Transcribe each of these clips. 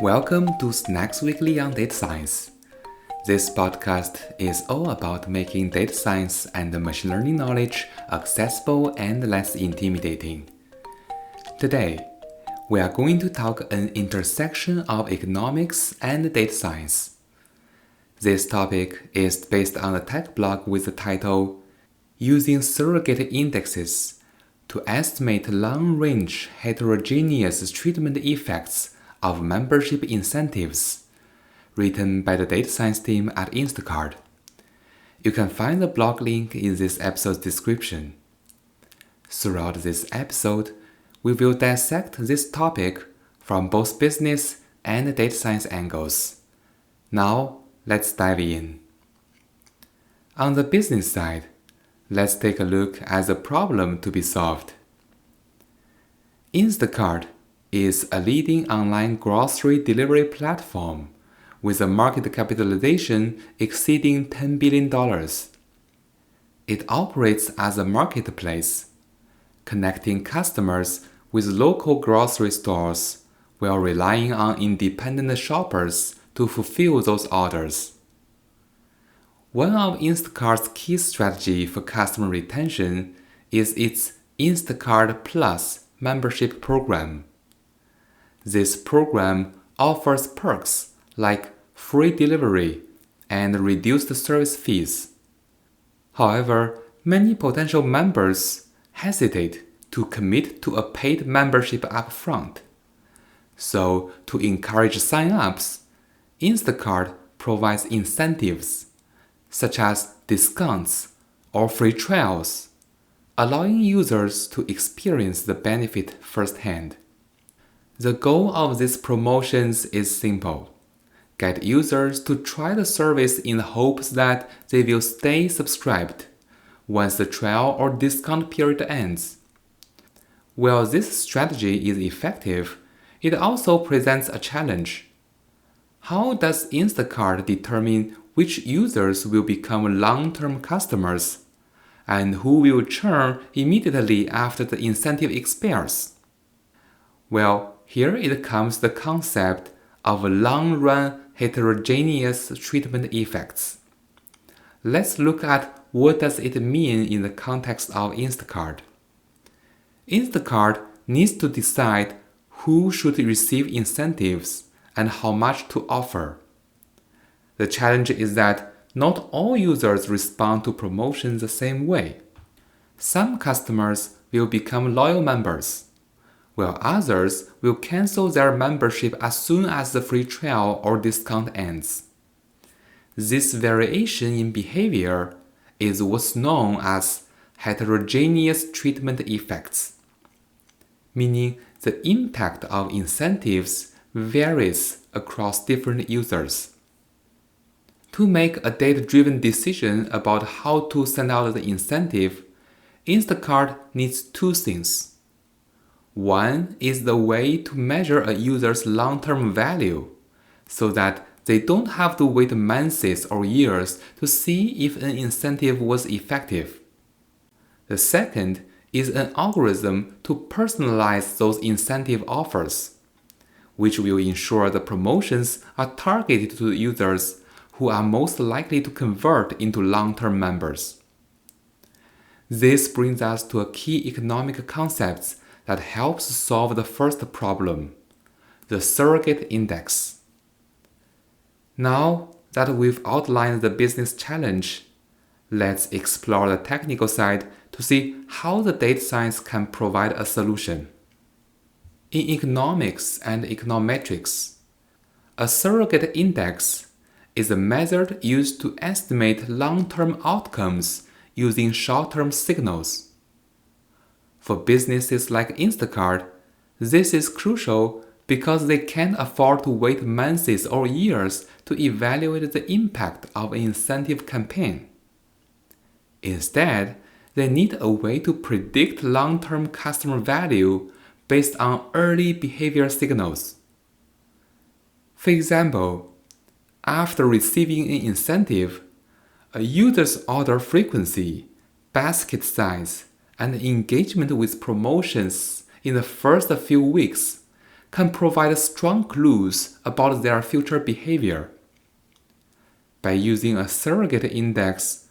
Welcome to Snacks Weekly on Data Science. This podcast is all about making data science and machine learning knowledge accessible and less intimidating. Today, we are going to talk an intersection of economics and data science. This topic is based on a tech blog with the title Using Surrogate Indexes to Estimate Long-Range Heterogeneous Treatment Effects of Membership Incentives, written by the data science team at Instacart. You can find the blog link in this episode's description. Throughout this episode, we will dissect this topic from both business and data science angles. Now, let's dive in. On the business side, let's take a look at the problem to be solved. Instacart is a leading online grocery delivery platform with a market capitalization exceeding $10 billion. It operates as a marketplace, connecting customers with local grocery stores while relying on independent shoppers to fulfill those orders. One of Instacart's key strategies for customer retention is its Instacart Plus membership program. This program offers perks like free delivery and reduced service fees. However, many potential members hesitate to commit to a paid membership upfront. So, to encourage sign-ups, Instacart provides incentives such as discounts or free trials, allowing users to experience the benefit firsthand. The goal of these promotions is simple: get users to try the service in the hopes that they will stay subscribed once the trial or discount period ends. While this strategy is effective, it also presents a challenge. How does Instacart determine which users will become long-term customers and who will churn immediately after the incentive expires? Well, here it comes the concept of long-run heterogeneous treatment effects. Let's look at what does it mean in the context of Instacart. Instacart needs to decide who should receive incentives and how much to offer. The challenge is that not all users respond to promotions the same way. Some customers will become loyal members, while others will cancel their membership as soon as the free trial or discount ends. This variation in behavior is what's known as heterogeneous treatment effects, meaning the impact of incentives varies across different users. To make a data-driven decision about how to send out the incentive, Instacart needs two things. One is the way to measure a user's long-term value, so that they don't have to wait months or years to see if an incentive was effective. The second is an algorithm to personalize those incentive offers, which will ensure the promotions are targeted to users who are most likely to convert into long-term members. This brings us to a key economic concept that helps solve the first problem, the surrogate index. Now that we've outlined the business challenge, let's explore the technical side to see how the data science can provide a solution. In economics and econometrics, a surrogate index is a method used to estimate long-term outcomes using short-term signals. For businesses like Instacart, this is crucial because they can't afford to wait months or years to evaluate the impact of an incentive campaign. Instead, they need a way to predict long-term customer value based on early behavior signals. For example, after receiving an incentive, a user's order frequency, basket size, and engagement with promotions in the first few weeks can provide strong clues about their future behavior. By using a surrogate index,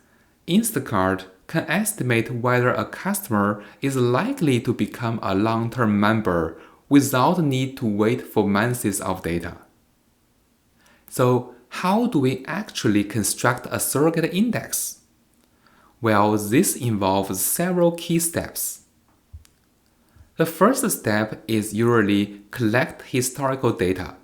Instacart can estimate whether a customer is likely to become a long-term member without the need to wait for months of data. So, how do we actually construct a surrogate index? Well, this involves several key steps. The first step is usually collect historical data.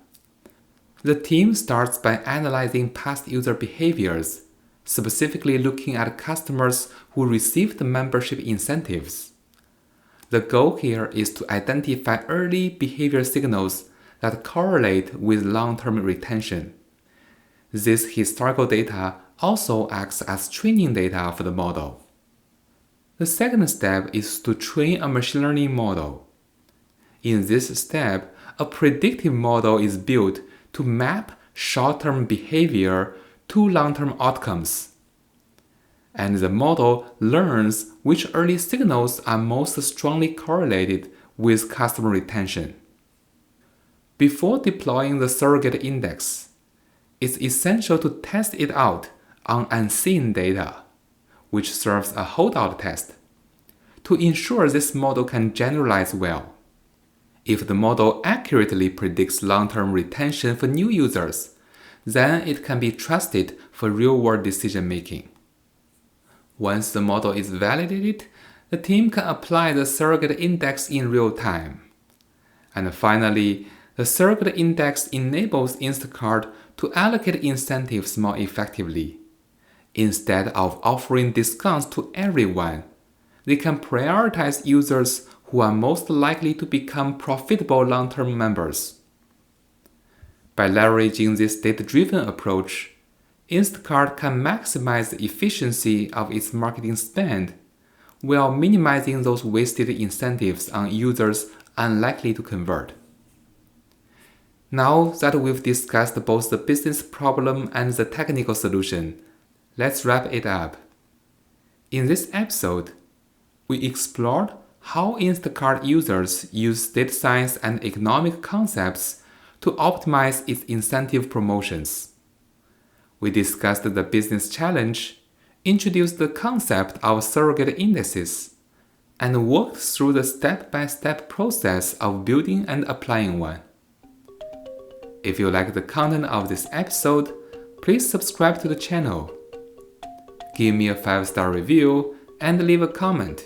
The team starts by analyzing past user behaviors, specifically looking at customers who received membership incentives. The goal here is to identify early behavior signals that correlate with long-term retention. This historical data also acts as training data for the model. The second step is to train a machine learning model. In this step, a predictive model is built to map short-term behavior to long-term outcomes. And the model learns which early signals are most strongly correlated with customer retention. Before deploying the surrogate index, it's essential to test it out on unseen data, which serves a holdout test, to ensure this model can generalize well. If the model accurately predicts long-term retention for new users, then it can be trusted for real-world decision-making. Once the model is validated, the team can apply the surrogate index in real time. And finally, the surrogate index enables Instacart to allocate incentives more effectively. Instead of offering discounts to everyone, they can prioritize users who are most likely to become profitable long-term members. By leveraging this data-driven approach, Instacart can maximize the efficiency of its marketing spend while minimizing those wasted incentives on users unlikely to convert. Now that we've discussed both the business problem and the technical solution, let's wrap it up. In this episode, we explored how Instacart users use data science and economic concepts to optimize its incentive promotions. We discussed the business challenge, introduced the concept of surrogate indices, and walked through the step-by-step process of building and applying one. If you like the content of this episode, please subscribe to the channel. Give me a 5-star review and leave a comment.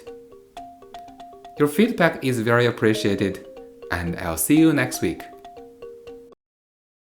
Your feedback is very appreciated, and I'll see you next week.